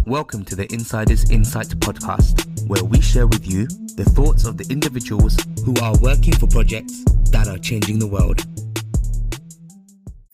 Welcome to the Insider's Insight podcast, where we share with you the thoughts of the individuals who are working for projects that are changing the world.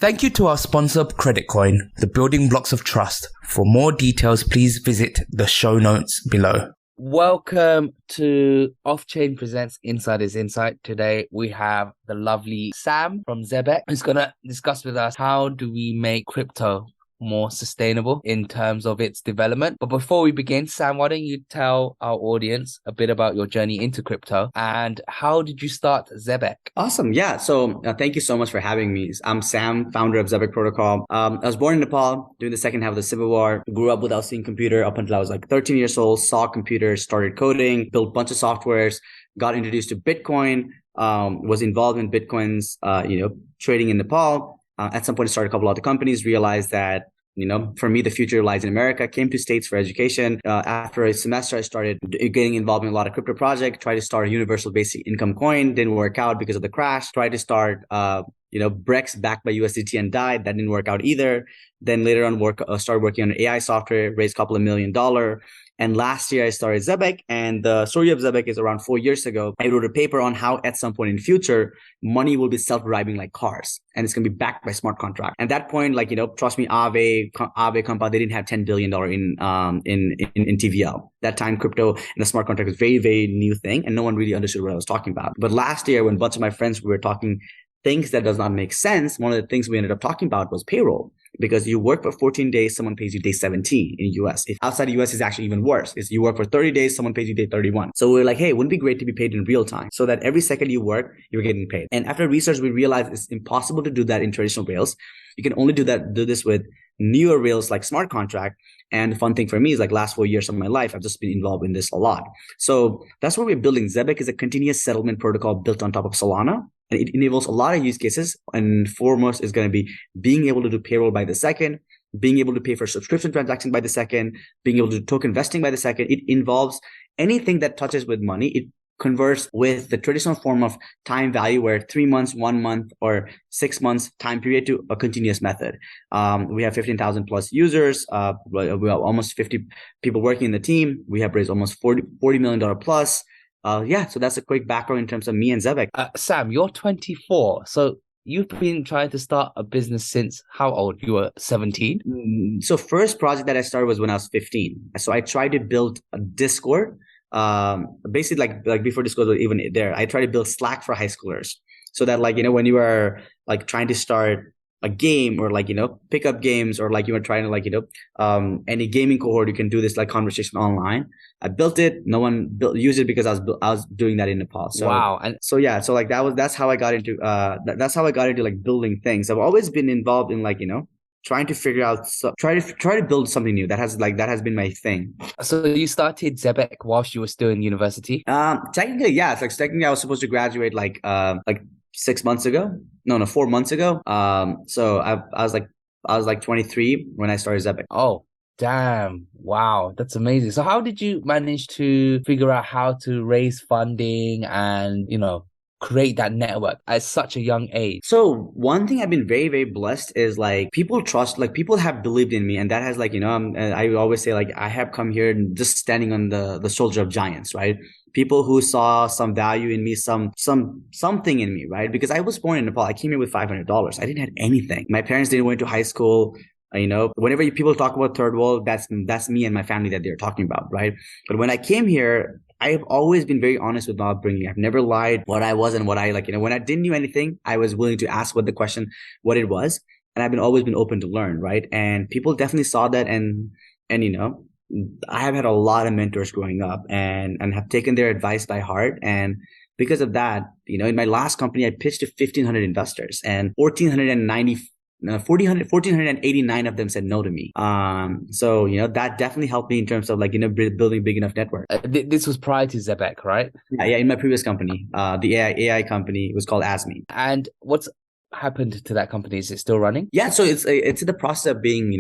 Thank you to our sponsor, Creditcoin, the building blocks of trust. For more details, please visit the show notes below. Welcome to OffChain Presents Insider's Insight. Today we have the lovely Sam from Zebec, who's going to discuss with us how do we make crypto more sustainable in terms of its development. But before we begin, Sam, why don't you tell our audience a bit about your journey into crypto and how did you start Zebec? Awesome. Yeah. So thank you so much for having me. I'm Sam, founder of Zebec Protocol. I was born in Nepal during the second half of the Civil War, grew up without seeing computer up until I was like 13 years old, saw computers, started coding, built a bunch of softwares, got introduced to Bitcoin, was involved in Bitcoin's, trading in Nepal. At some point, I started a couple other companies, realized that, for me, the future lies in America, came to States for education. After a semester, I started getting involved in a lot of crypto projects, tried to start a universal basic income coin, didn't work out because of the crash, tried to start, Brex backed by USDT and died. That didn't work out either. Then later on, started working on AI software, raised a couple of $1 million. And last year I started Zebec, and the story of Zebec is around 4 years ago. I wrote a paper on how at some point in the future, money will be self-driving like cars, and it's going to be backed by smart contract. At that point, trust me, Aave Compound, they didn't have $10 billion in TVL. That time, crypto and the smart contract was very, very new thing, and no one really understood what I was talking about. But last year, when a bunch of my friends were talking things that does not make sense, one of the things we ended up talking about was payroll. Because you work for 14 days, someone pays you day 17 in the US. If outside the US, it's actually even worse. Is you work for 30 days, someone pays you day 31. So we're like, hey, wouldn't it be great to be paid in real time so that every second you work, you're getting paid. And after research, we realized it's impossible to do that in traditional rails. You can only do this with newer rails like smart contract. And the fun thing for me is like last 4 years of my life, I've just been involved in this a lot. So that's what we're building. Zebec is a continuous settlement protocol built on top of Solana. And it enables a lot of use cases. And foremost is going to be being able to do payroll by the second, being able to pay for subscription transactions by the second, being able to do token vesting by the second. It involves anything that touches with money. It converts with the traditional form of time value where 3 months, 1 month, or 6 months time period to a continuous method. We have 15,000 plus users. We have almost 50 people working in the team. We have raised almost $40 million plus. So that's a quick background in terms of me and Zebec. Sam, you're 24. So you've been trying to start a business since how old? You were 17? So first project that I started was when I was 15. So I tried to build a Discord. Basically like before Discord was even there, I tried to build Slack for high schoolers. So that when you are like trying to start a game or pick up games or you were trying to any gaming cohort, you can do this conversation online. I built it. No one used it because I was doing that in Nepal. So, wow. And that's how I got into building things. I've always been involved in trying to figure out, try to build something new. That has been my thing. So you started Zebec whilst you were still in university? Technically, yeah. It's technically I was supposed to graduate 6 months ago. No, 4 months ago. So I was 23 when I started Zebec. Oh, damn. Wow. That's amazing. So how did you manage to figure out how to raise funding and, create that network at such a young age? So one thing I've been very, very blessed is people trust, people have believed in me. And that has I always say I have come here just standing on the shoulder of giants, right? People who saw some value in me, something in me, right? Because I was born in Nepal. I came here with $500. I didn't have anything. My parents didn't went to high school. Whenever people talk about third world, that's me and my family that they're talking about, right? But when I came here, I've always been very honest with my upbringing. I've never lied what I was and what I when I didn't know anything, I was willing to ask what it was. And I've always been open to learn, right? And people definitely saw that. And I have had a lot of mentors growing up and have taken their advice by heart. And because of that, in my last company, I pitched to 1,500 investors and 1,489 of them said no to me. So, that definitely helped me in terms of building a big enough network. This was prior to Zebec, right? Yeah, in my previous company, the AI company, it was called ASME. And what's happened to that company? Is it still running? Yeah, so it's in the process of being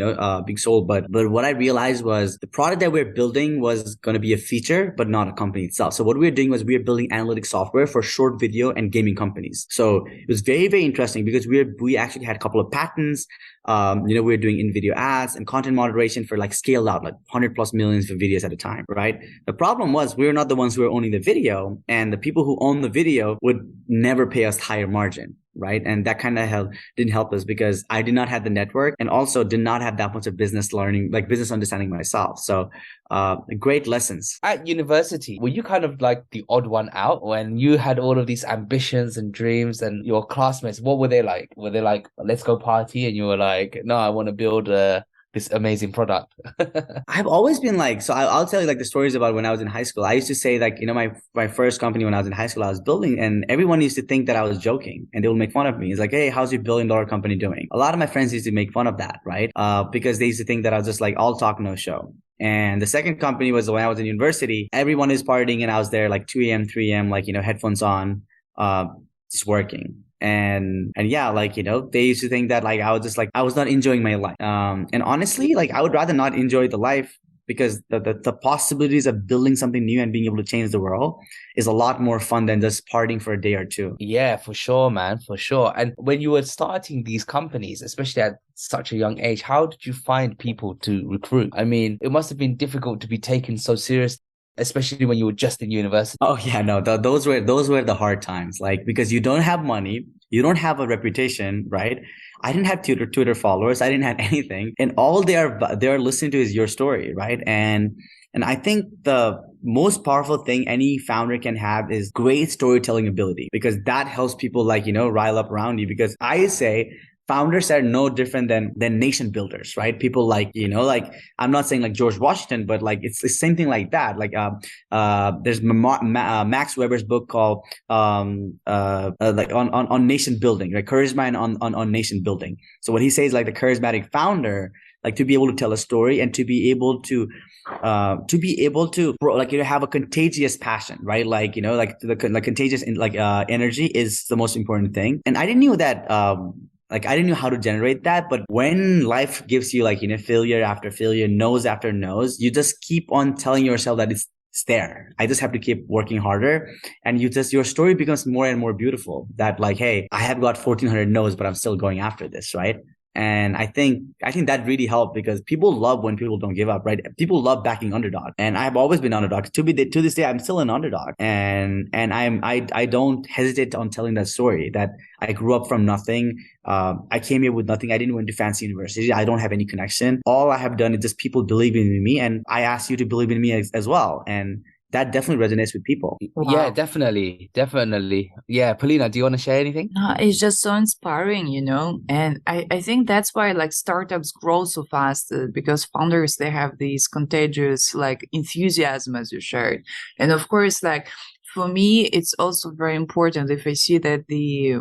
being sold, but what I realized was the product that we're building was going to be a feature, but not a company itself. So what we were doing was we were building analytics software for short video and gaming companies. So it was very, very interesting because we actually had a couple of patents. We were doing in-video ads and content moderation for like scaled out, like 100 plus millions of videos at a time, right? The problem was we were not the ones who were owning the video, and the people who own the video would never pay us higher margin. Right. And that kind of didn't help us because I did not have the network and also did not have that much of business learning, like business understanding myself. So great lessons. At university, were you kind of like the odd one out when you had all of these ambitions and dreams, and your classmates, what were they like? Were they like, let's go party? And you were like, no, I want to build this amazing product? I've always been like, so I'll tell you like the stories about when I was in high school. I used to say like, my first company when I was in high school, I was building, and everyone used to think that I was joking and they would make fun of me. It's like, hey, how's your $1 billion company doing? A lot of my friends used to make fun of that, right? Because they used to think that I was just like all talk, no show. And the second company was when I was in university, everyone is partying and I was there like 2 a.m., 3 a.m., like, headphones on, just working. And yeah, like, they used to think that like I was just like, I was not enjoying my life. And honestly, like I would rather not enjoy the life because the possibilities of building something new and being able to change the world is a lot more fun than just partying for a day or two. Yeah, for sure, man, for sure. And when you were starting these companies, especially at such a young age, how did you find people to recruit? I mean, it must have been difficult to be taken so seriously, especially when you were just in university. Oh yeah, no, those were the hard times. Like because you don't have money, you don't have a reputation, right? I didn't have Twitter followers, I didn't have anything, and all they're listening to is your story, right? And I think the most powerful thing any founder can have is great storytelling ability, because that helps people like rile up around you. Because I say founders are no different than nation builders, right? People like, like I'm not saying like George Washington, but like it's the same thing like that. Like there's Max Weber's book called like on nation building, right? Charisma and on nation building. So what he says, like the charismatic founder, like to be able to tell a story and to be able to like have a contagious passion, right? Like like the contagious energy is the most important thing. And I didn't know that like I didn't know how to generate that, but when life gives you like failure after failure, no's after no's, you just keep on telling yourself that it's there. I just have to keep working harder, and your story becomes more and more beautiful. That like, hey, I have got 1,400 no's, but I'm still going after this, right? And I think that really helped, because people love when people don't give up, right? People love backing underdog, and I've always been underdog. To this day, I'm still an underdog, and I don't hesitate on telling that story that I grew up from nothing. I came here with nothing. I didn't went to fancy university. I don't have any connection. All I have done is just people believing in me, and I ask you to believe in me as well. And that definitely resonates with people. Wow. Yeah, definitely. Yeah, Polina, do you want to share anything? No, it's just so inspiring, and I think that's why like startups grow so fast, because founders, they have these contagious like enthusiasm, as you shared. And of course, like for me, it's also very important if I see that the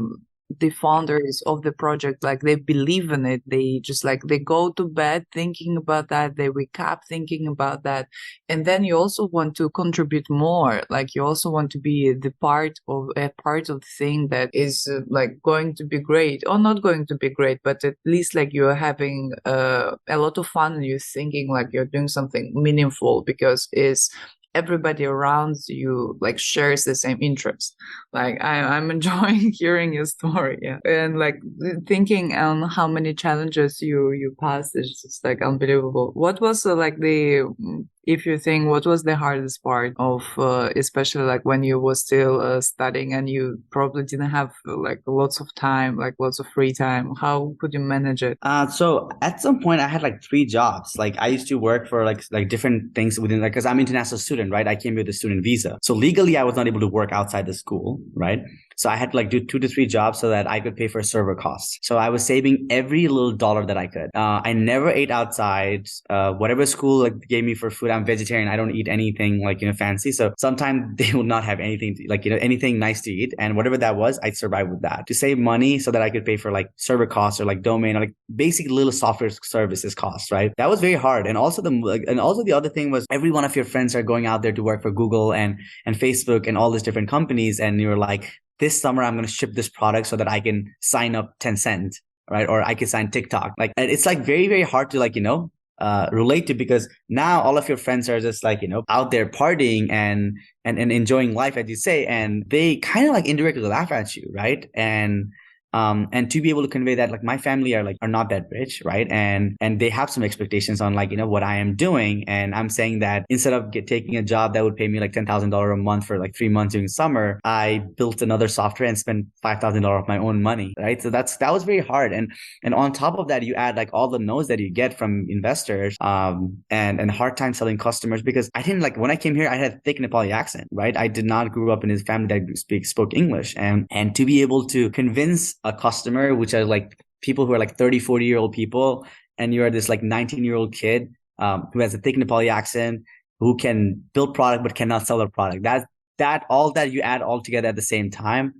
founders of the project, like they believe in it, they just like they go to bed thinking about that, they wake up thinking about that, and then you also want to contribute more. Like you also want to be a part of the thing that is like going to be great, or not going to be great, but at least like you're having a lot of fun, and you're thinking like you're doing something meaningful, because it's everybody around you like shares the same interest. Like I'm enjoying hearing your story, yeah, and like thinking on how many challenges you passed is just like unbelievable. What was if you think, what was the hardest part of especially like when you were still studying and you probably didn't have like lots of time, like lots of free time? How could you manage it? So at some point I had like 3 jobs. Like I used to work for like different things within, like, because I'm an international student, right? I came here with a student visa. So legally I was not able to work outside the school, right? So I had to like do 2 to 3 jobs so that I could pay for server costs. So I was saving every little dollar that I could. I never ate outside. Whatever school like gave me for food, I'm vegetarian. I don't eat anything like, fancy. So sometimes they would not have anything like, anything nice to eat. And whatever that was, I'd survive with that to save money so that I could pay for like server costs or like domain or like basic little software services costs, right? That was very hard. And also the other thing was, every one of your friends are going out there to work for Google and Facebook and all these different companies. And you're like, this summer I'm going to ship this product so that I can sign up Tencent, right? Or I can sign TikTok. Like, it's like very, very hard to like, relate to, because now all of your friends are just like, out there partying and enjoying life, as you say, and they kind of like indirectly laugh at you, right? And to be able to convey that, like, my family are not that rich, right? And they have some expectations on like, what I am doing. And I'm saying that instead of taking a job that would pay me like $10,000 a month for like 3 months during summer, I built another software and spent $5,000 of my own money, right? So that was very hard. And on top of that, you add like all the no's that you get from investors, and hard time selling customers, because I didn't, like, when I came here, I had a thick Nepali accent, right? I did not grow up in a family that spoke English, and to be able to convince a customer, which are like people who are like 30, 40-year-old people, and you're this like 19-year-old kid who has a thick Nepali accent, who can build product but cannot sell a product. That all that you add all together at the same time,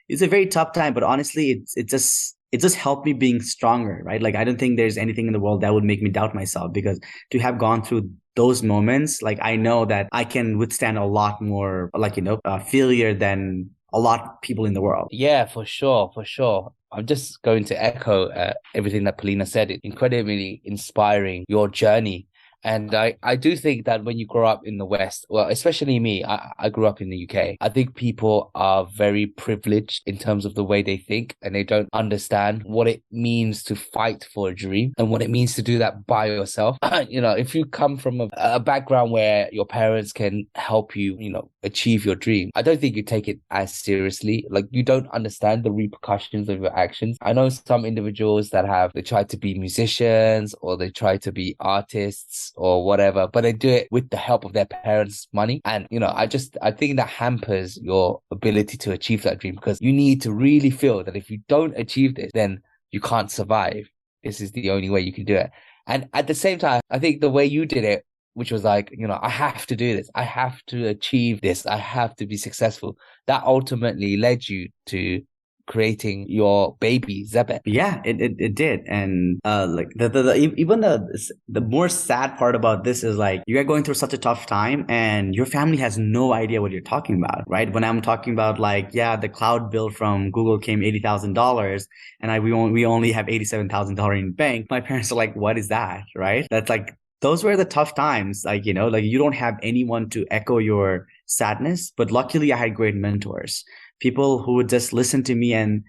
it's a very tough time. But honestly, it just helped me being stronger, right? Like, I don't think there's anything in the world that would make me doubt myself, because to have gone through those moments, like, I know that I can withstand a lot more, like, failure than a lot of people in the world. Yeah, for sure, for sure. I'm just going to echo everything that Polina said. It's incredibly inspiring, your journey. And I do think that when you grow up in the West, well, especially me, I grew up in the UK. I think people are very privileged in terms of the way they think, and they don't understand what it means to fight for a dream and what it means to do that by yourself. If you come from a background where your parents can help you, achieve your dream, I don't think you take it as seriously. Like, you don't understand the repercussions of your actions. I know some individuals that they try to be musicians, or they try to be artists or whatever, but they do it with the help of their parents' money. And, I think that hampers your ability to achieve that dream, because you need to really feel that if you don't achieve this, then you can't survive. This is the only way you can do it. And at the same time, I think the way you did it, which was like, I have to do this. I have to achieve this. I have to be successful. That ultimately led you to creating your baby Zebec. Yeah, it did. And like even the more sad part about this is, like, you are going through such a tough time and your family has no idea what you're talking about, right? When I'm talking about, like, yeah, the cloud bill from Google came $80,000 and we only have $87,000 in bank, my parents are like, what is that, right? That's like, those were the tough times. Like, like, you don't have anyone to echo your sadness, but luckily I had great mentors, people who would just listen to me and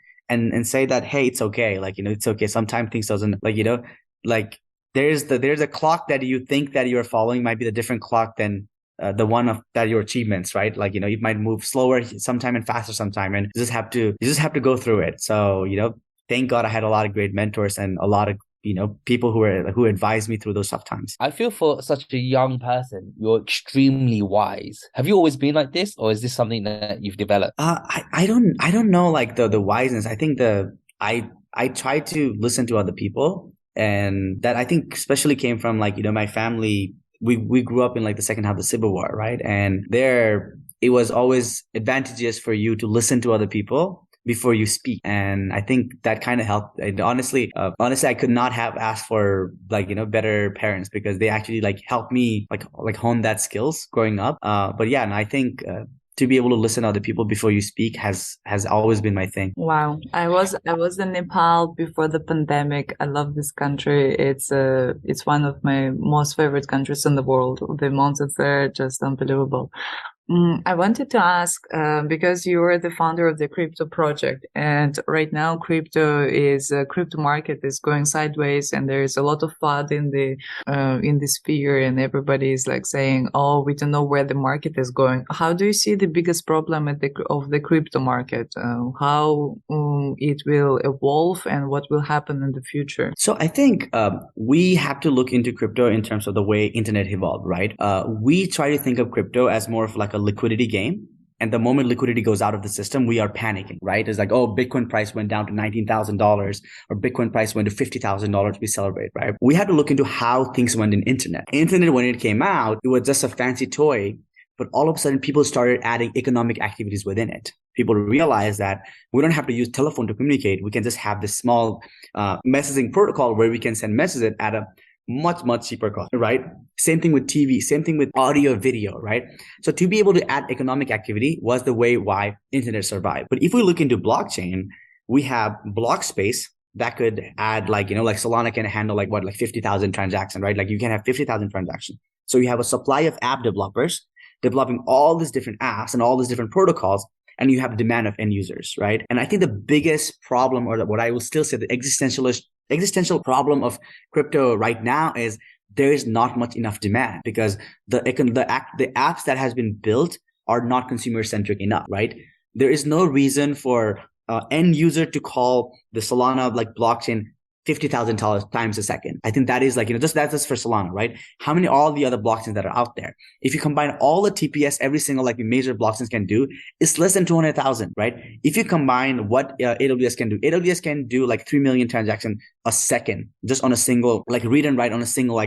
say that, hey, it's okay. Like, it's okay. Sometimes things doesn't, like, like, there's a clock that you think that you're following might be the different clock than the one of that your achievements, right? Like, it might move slower sometime and faster sometime, and you just have to go through it. So, thank God I had a lot of great mentors and a lot of people who advised me through those tough times. I feel for such a young person, you're extremely wise. Have you always been like this, or is this something that you've developed? I don't know, like, the wiseness. I think I try to listen to other people, and that, I think, especially came from, like, my family. We grew up in, like, the second half of the Civil War, right? And there, it was always advantageous for you to listen to other people before you speak. And I think that kind of helped. And honestly, I could not have asked for, like, better parents, because they actually, like, helped me like hone that skills growing up. But yeah, and I think to be able to listen to other people before you speak has always been my thing. Wow. I was in Nepal before the pandemic. I love this country. It's one of my most favorite countries in the world. The mountains there are just unbelievable. I wanted to ask, because you are the founder of the crypto project, and right now crypto market is going sideways, and there is a lot of FUD in the sphere, and everybody is like saying, oh, we don't know where the market is going. How do you see the biggest problem of the crypto market? How it will evolve, and what will happen in the future? So I think we have to look into crypto in terms of the way internet evolved, right? We try to think of crypto as more of like a liquidity game. And the moment liquidity goes out of the system, we are panicking, right? It's like, oh, Bitcoin price went down to $19,000 or Bitcoin price went to $50,000. We celebrate, right? We had to look into how things went in internet. Internet, when it came out, it was just a fancy toy. But all of a sudden, people started adding economic activities within it. People realized that we don't have to use telephone to communicate. We can just have this small messaging protocol where we can send messages at a much, much cheaper cost, right? Same thing with TV, same thing with audio, video, right? So to be able to add economic activity was the way why internet survived. But if we look into blockchain, we have block space that could add like Solana can handle like 50,000 transactions, right? Like you can have 50,000 transactions. So you have a supply of app developers developing all these different apps and all these different protocols, and you have demand of end users, right? And I think the biggest problem, or what I will still say, the existential problem of crypto right now is there is not much enough demand, because the apps that has been built are not consumer centric enough, right? There is no reason for end user to call the Solana like blockchain 50,000 times a second. I think that is like, that's just for Solana, right? How many, all the other blockchains that are out there? If you combine all the TPS, every single like major blockchains can do, it's less than 200,000, right? If you combine what AWS can do like 3 million transactions a second, just on a single, like read and write on a single,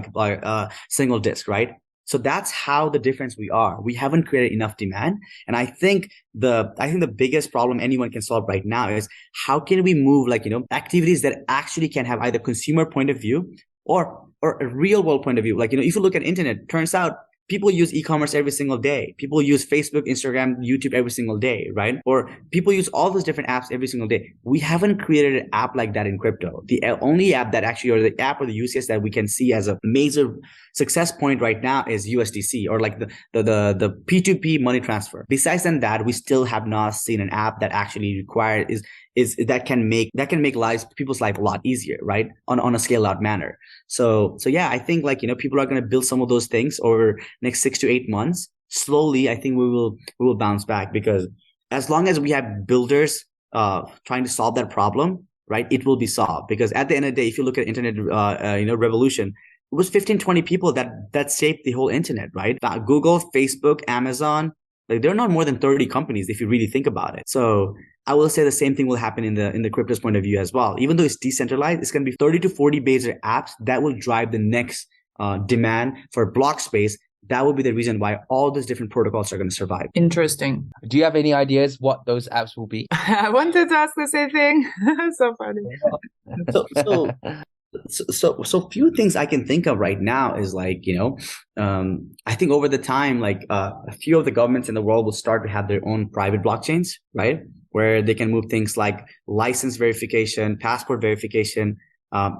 single disk, right? So that's how the difference we are. We haven't created enough demand. And I think the biggest problem anyone can solve right now is how can we move activities that actually can have either consumer point of view or a real world point of view. Like, if you look at internet, turns out people use e-commerce every single day. People use Facebook, Instagram, YouTube every single day, right? Or people use all those different apps every single day. We haven't created an app like that in crypto. The only app that actually, or the app or the use case that we can see as a major success point right now is USDC, or like the P2P money transfer. Besides that, we still have not seen an app that actually requires that can make people's life a lot easier, right? On a scale out manner. So yeah, I think people are going to build some of those things over next 6 to 8 months. Slowly, I think we will bounce back, because as long as we have builders trying to solve that problem, right, it will be solved. Because at the end of the day, if you look at internet revolution, it was 15, 20 people that shaped the whole internet, right? Google, Facebook, Amazon, like they're not more than 30 companies if you really think about it. So I will say the same thing will happen in the crypto's point of view as well. Even though it's decentralized, it's going to be 30 to 40 basic apps that will drive the next demand for block space. That will be the reason why all those different protocols are going to survive. Interesting. Do you have any ideas what those apps will be? I wanted to ask the same thing. So funny. So few things I can think of right now is I think over the time, a few of the governments in the world will start to have their own private blockchains, right? Where they can move things like license verification, passport verification.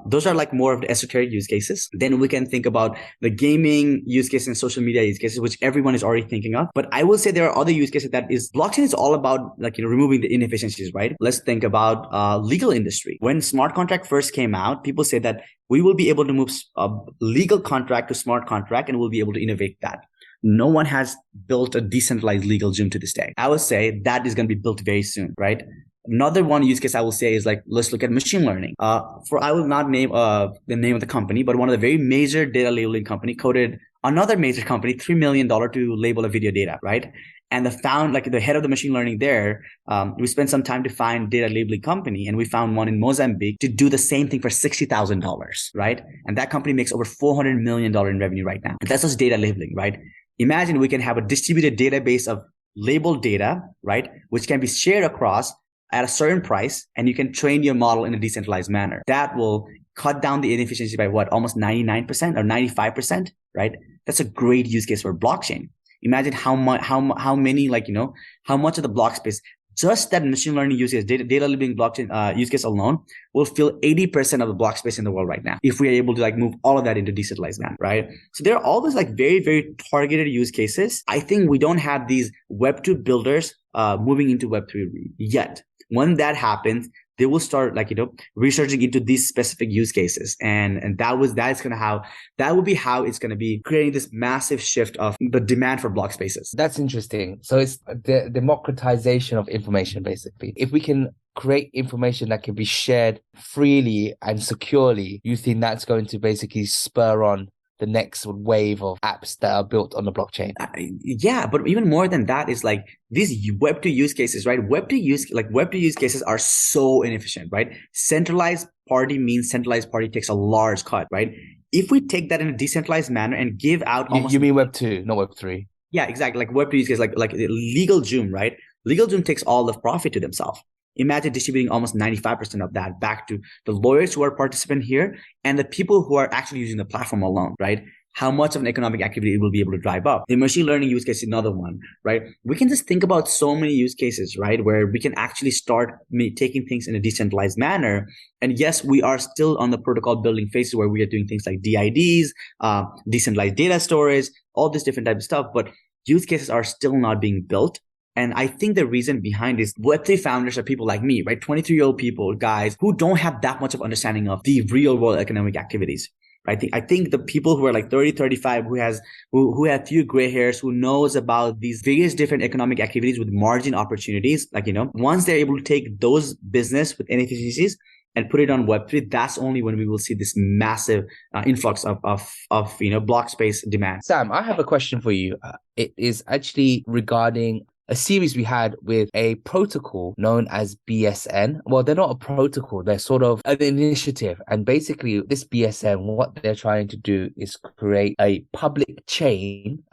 Those are like more of the esoteric use cases. Then we can think about the gaming use cases and social media use cases, which everyone is already thinking of. But I will say there are other use cases that is blockchain is all about removing the inefficiencies, right? Let's think about legal industry. When smart contract first came out, people said that we will be able to move a legal contract to smart contract, and we'll be able to innovate that. No one has built a decentralized legal gym to this day. I would say that is going to be built very soon, right? Another one use case I will say is let's look at machine learning. I will not name the name of the company, but one of the very major data labeling company quoted another major company $3 million to label a video data, right? And the head of the machine learning there, we spent some time to find data labeling company, and we found one in Mozambique to do the same thing for $60,000, right? And that company makes over $400 million in revenue right now. And that's just data labeling, right? Imagine we can have a distributed database of labeled data, right? Which can be shared across at a certain price, and you can train your model in a decentralized manner. That will cut down the inefficiency by almost 99% or 95%, right? That's a great use case for blockchain. Imagine how much of the block space, just that machine learning use case, data labeling blockchain use case alone will fill 80% of the block space in the world right now, if we are able to move all of that into decentralized manner, right? So there are all these very, very targeted use cases. I think we don't have these Web2 builders moving into Web3 yet. When that happens, they will start researching into these specific use cases, and that will be how it's going to be creating this massive shift of the demand for block spaces. That's interesting. So it's the democratization of information, basically. If we can create information that can be shared freely and securely, you think that's going to basically spur on the next wave of apps that are built on the blockchain? Yeah, but even more than that is these Web2 use cases, right? Web2 use cases are so inefficient, right? Centralized party means centralized party takes a large cut, right? If we take that in a decentralized manner and give out you mean Web2, not Web3? Yeah, exactly. Web2 use case, like legal Zoom, right? Legal Zoom takes all the profit to themselves. imagine distributing almost 95% of that back to the lawyers who are participant here and the people who are actually using the platform alone, right? How much of an economic activity it will be able to drive up. The machine learning use case is another one, right? We can just think about so many use cases, right? Where we can actually start taking things in a decentralized manner. And yes, we are still on the protocol building phase where we are doing things like DIDs, decentralized data storage, all this different type of stuff, but use cases are still not being built. And I think the reason behind this, Web3 founders are people like me, right? 23-year-old people, guys who don't have that much of understanding of the real world economic activities. I think the people who are like 30, 35, who have few gray hairs, who knows about these various different economic activities with margin opportunities, once they're able to take those business with inefficiencies and put it on Web3, that's only when we will see this massive influx of block space demand. Sam, I have a question for you. It is actually regarding a series we had with a protocol known as BSN. Well, they're not a protocol, they're sort of an initiative. And basically this BSN, what they're trying to do is create a public chain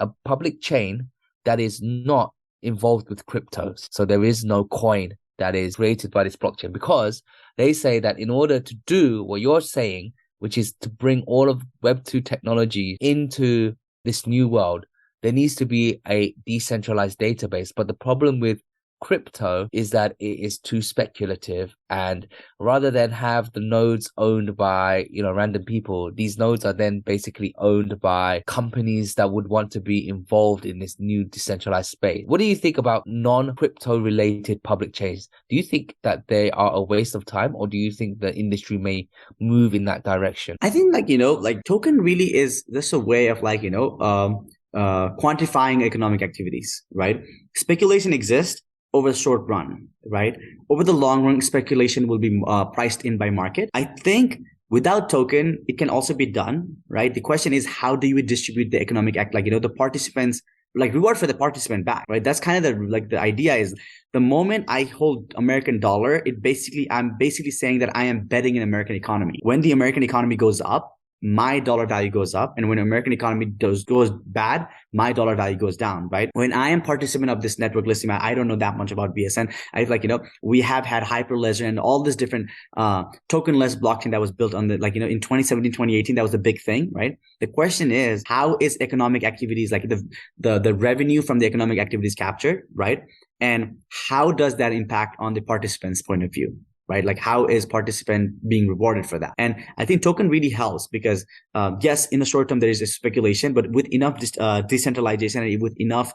that is not involved with cryptos. So there is no coin that is created by this blockchain, because they say that in order to do what you're saying, which is to bring all of Web2 technology into this new world, there needs to be a decentralized database. But the problem with crypto is that it is too speculative, and rather than have the nodes owned by random people, these nodes are then basically owned by companies that would want to be involved in this new decentralized space. What do you think about non-crypto related public chains? Do you think that they are a waste of time, or do you think the industry may move in that direction? I think token really is just a way of quantifying economic activities, right? Speculation exists over the short run, right? Over the long run, speculation will be priced in by market. I think without token, it can also be done, right? The question is, how do you distribute the economic act? The participants, reward for the participant back, right? That's kind of the idea is the moment I hold American dollar, I'm basically saying that I am betting in American economy. When the American economy goes up, my dollar value goes up. And when American economy goes bad, my dollar value goes down, right? When I am participant of this network listing, I don't know that much about BSN. We have had Hyperledger and all this different tokenless blockchain that was built on in 2017, 2018, that was a big thing, right? The question is, how is economic activities, the revenue from the economic activities captured, right? And how does that impact on the participant's point of view? Right? How is participant being rewarded for that? And I think token really helps because, yes, in the short term, there is a speculation, but with enough decentralization and with enough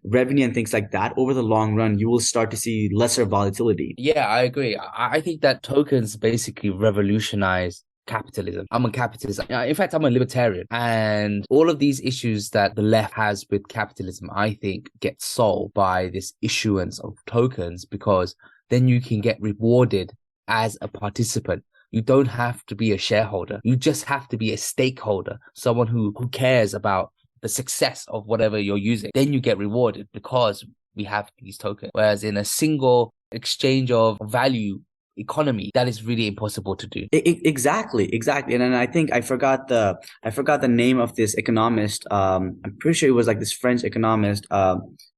revenue and things like that, over the long run, you will start to see lesser volatility. Yeah, I agree. I think that tokens basically revolutionize capitalism. I'm a capitalist. In fact, I'm a libertarian. And all of these issues that the left has with capitalism, I think, get solved by this issuance of tokens, because then you can get rewarded as a participant. You don't have to be a shareholder. You just have to be a stakeholder, someone who cares about the success of whatever you're using. Then you get rewarded because we have these tokens. Whereas in a single exchange of value economy, that is really impossible to do. Exactly. And then I think I forgot the name of this economist. I'm pretty sure it was this French economist.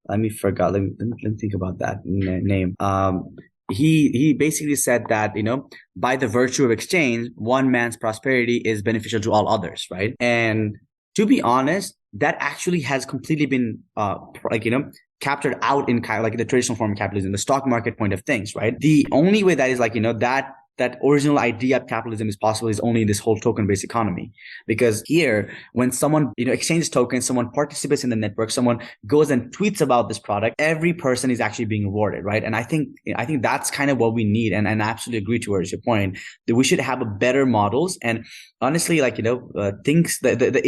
Let me think about that name. He basically said that, by the virtue of exchange, one man's prosperity is beneficial to all others, right? And to be honest, that actually has completely been, captured out in the traditional form of capitalism, the stock market point of things, right? The only way that is that original idea of capitalism is possible is only in this whole token-based economy. Because here, when someone, exchanges tokens, someone participates in the network, someone goes and tweets about this product, every person is actually being rewarded, right? And I think that's kind of what we need. And I absolutely agree towards your point that we should have a better models. And honestly, things, the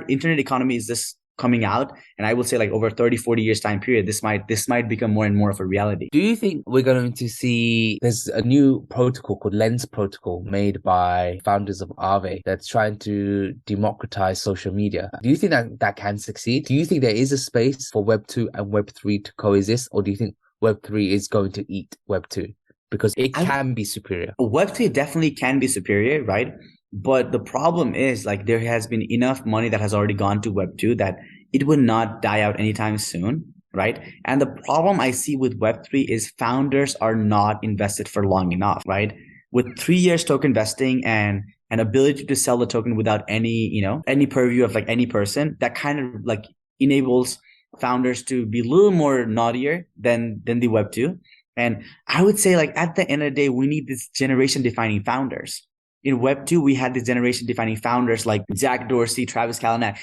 internet economy is just coming out, and I will say over 30, 40 years time period, this might become more and more of a reality. Do you think we're going to see, there's a new protocol called Lens Protocol made by founders of Aave that's trying to democratize social media? Do you think that can succeed? Do you think there is a space for Web 2 and Web 3 to coexist, or do you think Web 3 is going to eat Web 2? Because it can be superior. Web 3 definitely can be superior, right? But the problem is there has been enough money that has already gone to Web 2 that it will not die out anytime soon. right? And the problem I see with Web3 is founders are not invested for long enough, right? With 3 years token vesting and an ability to sell the token without any purview of like any person, that kind of like enables founders to be a little more naughtier than the Web2. And I would say, like, at the end of the day, we need this generation defining founders. In Web2, we had these generation defining founders like Jack Dorsey, Travis Kalanick,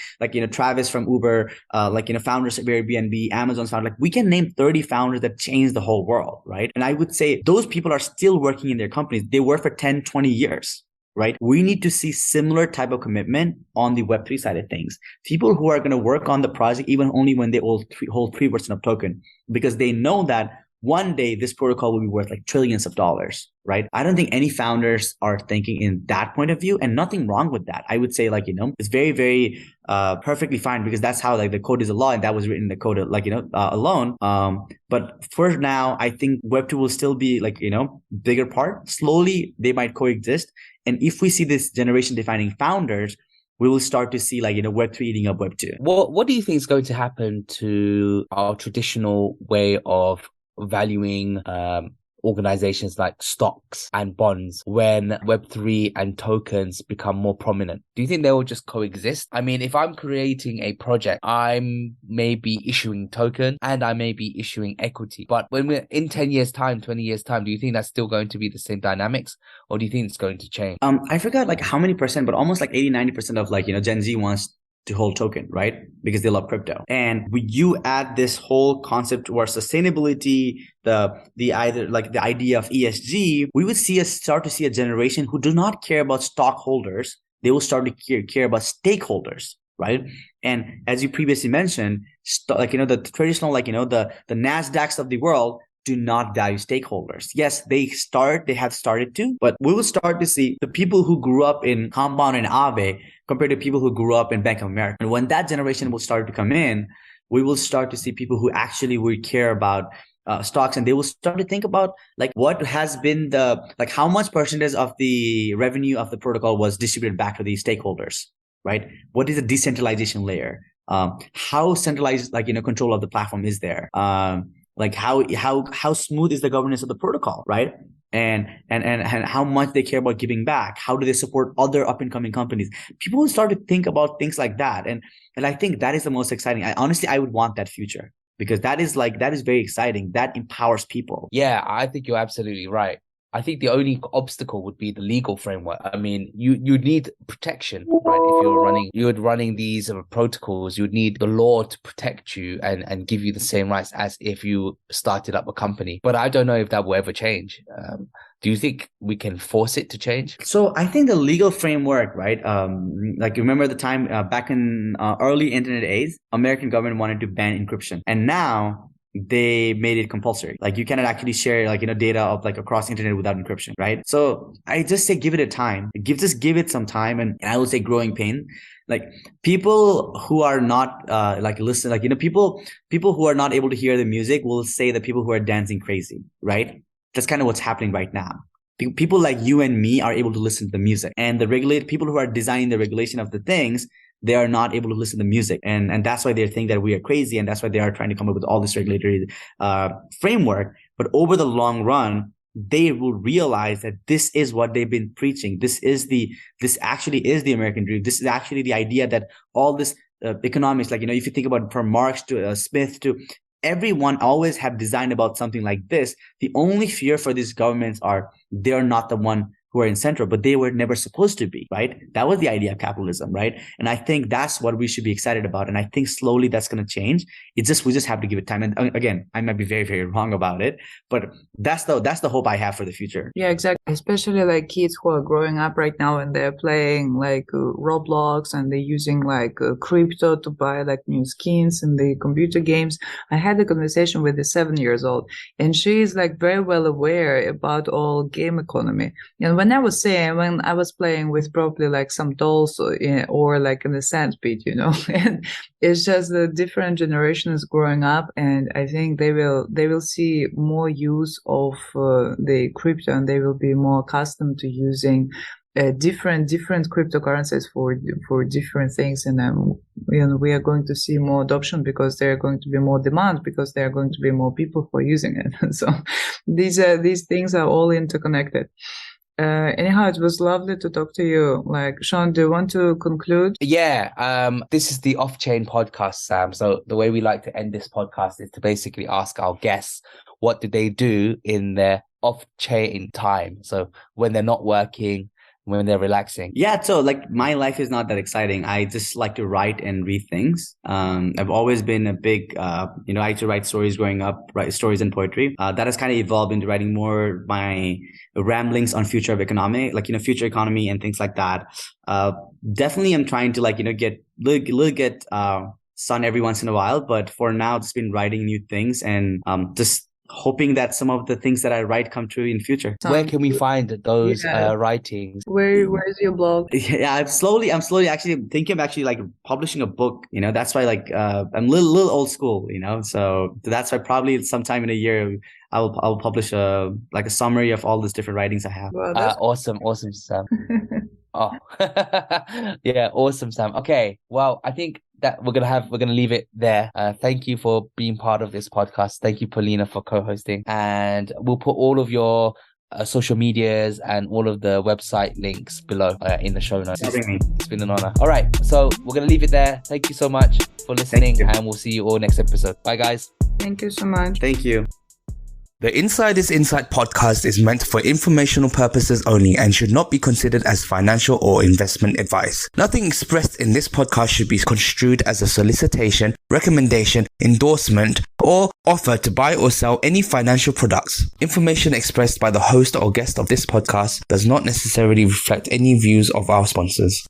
Travis from Uber, founders of Airbnb, Amazon's founder. Like, we can name 30 founders that changed the whole world, right? And I would say those people are still working in their companies. They work for 10, 20 years, right? We need to see similar type of commitment on the Web3 side of things. People who are going to work on the project even only when they hold 3% of token, because they know that one day this protocol will be worth like trillions of dollars, right? I don't think any founders are thinking in that point of view, and nothing wrong with that. I would say, it's very, very perfectly fine, because that's how like the code is a law, and that was written in the code alone. But for now, I think Web2 will still be bigger part. Slowly they might coexist. And if we see this generation defining founders, we will start to see Web3 eating up Web2. What do you think is going to happen to our traditional way of valuing organizations like stocks and bonds when Web3 and tokens become more prominent? Do you think they will just coexist? I mean, if I'm creating a project, I'm maybe issuing token and I may be issuing equity. But when we're in 10 years time, 20 years time, do you think that's still going to be the same dynamics, or do you think it's going to change? I forgot how many percent, but almost 80-90% of Gen Z wants to hold token, right? Because they love crypto. And when you add this whole concept to our sustainability, the idea of ESG, we would start to see a generation who do not care about stockholders. They will start to care about stakeholders, right? And as you previously mentioned, the traditional, the NASDAQs of the world do not value stakeholders. Yes, they have started to, but we will start to see the people who grew up in Compound and Aave compared to people who grew up in Bank of America. And when that generation will start to come in, we will start to see people who actually will care about stocks, and they will start to think about what has been how much percentage of the revenue of the protocol was distributed back to the stakeholders, right? What is the decentralization layer? How centralized control of the platform is there? How smooth is the governance of the protocol, right? And how much they care about giving back. How do they support other up and coming companies? People will start to think about things like that. And I think that is the most exciting. I would want that future, because that is very exciting. That empowers people. Yeah, I think you're absolutely right. I think the only obstacle would be the legal framework. I mean, you need protection, right? If you're running these protocols, you'd need the law to protect you and give you the same rights as if you started up a company. But I don't know if that will ever change. Do you think we can force it to change? So I think the legal framework, right? Remember the time back in early internet days, American government wanted to ban encryption, and now they made it compulsory. You cannot actually share data of across internet without encryption, right? So I just say give it a time. Give it some time, and I would say growing pain. People who are not people who are not able to hear the music will say that people who are dancing crazy, right? That's kind of what's happening right now. People like you and me are able to listen to the music, and the people who are designing the regulation of the things, they are not able to listen to music. And that's why they think that we are crazy. And that's why they are trying to come up with all this regulatory framework. But over the long run, they will realize that this is what they've been preaching. This actually is the American dream. This is actually the idea that all this economics, if you think about from Marx to Smith to everyone always have designed about something like this. The only fear for these governments are they're not the one who are in central, but they were never supposed to be, right? That was the idea of capitalism, right? And I think that's what we should be excited about. And I think slowly that's going to change. We just have to give it time. And again, I might be very, very wrong about it, but that's the hope I have for the future. Yeah, exactly. Especially kids who are growing up right now and they're playing Roblox, and they're using crypto to buy new skins in the computer games. I had a conversation with a 7-year-old, and she is very well aware about all game economy. And when I was playing with probably some dolls or in the sandpit, and it's just the different generations growing up, and I think they will see more use of the crypto, and they will be more accustomed to using different cryptocurrencies for different things, and we are going to see more adoption because there are going to be more demand, because there are going to be more people for using it. So these things are all interconnected. Anyhow, it was lovely to talk to you. Like, Sean, do you want to conclude? Yeah, this is the OffChain podcast, Sam. So the way we like to end this podcast is to basically ask our guests, what do they do in their off-chain time? So when they're not working, when they're relaxing. Yeah, so like my life is not that exciting. I just like to write and read things. I've always been a big, I used to write stories growing up, write stories and poetry. That has kind of evolved into writing more my ramblings on future of economy, like, future economy and things like that. Definitely I'm trying to get sun every once in a while, but for now it's been writing new things and just hoping that some of the things that I write come true in future. Where can we find those writings? Where's your blog? Yeah, I'm slowly actually thinking of actually like publishing a book. That's why I'm a little old school. So that's why probably sometime in a year I'll publish a summary of all these different writings I have. Well, awesome, Sam. Oh, yeah, awesome, Sam. Okay, well, I think that we're gonna leave it there. Thank you for being part of this podcast. Thank you, Paulina, for co-hosting, and we'll put all of your social medias and all of the website links below in the show notes. It's been an honor. All right, so we're gonna leave it there. Thank you so much for listening, and we'll see you all next episode. Bye, guys. Thank you so much. Thank you. The Inside is Insight podcast is meant for informational purposes only and should not be considered as financial or investment advice. Nothing expressed in this podcast should be construed as a solicitation, recommendation, endorsement, or offer to buy or sell any financial products. Information expressed by the host or guest of this podcast does not necessarily reflect any views of our sponsors.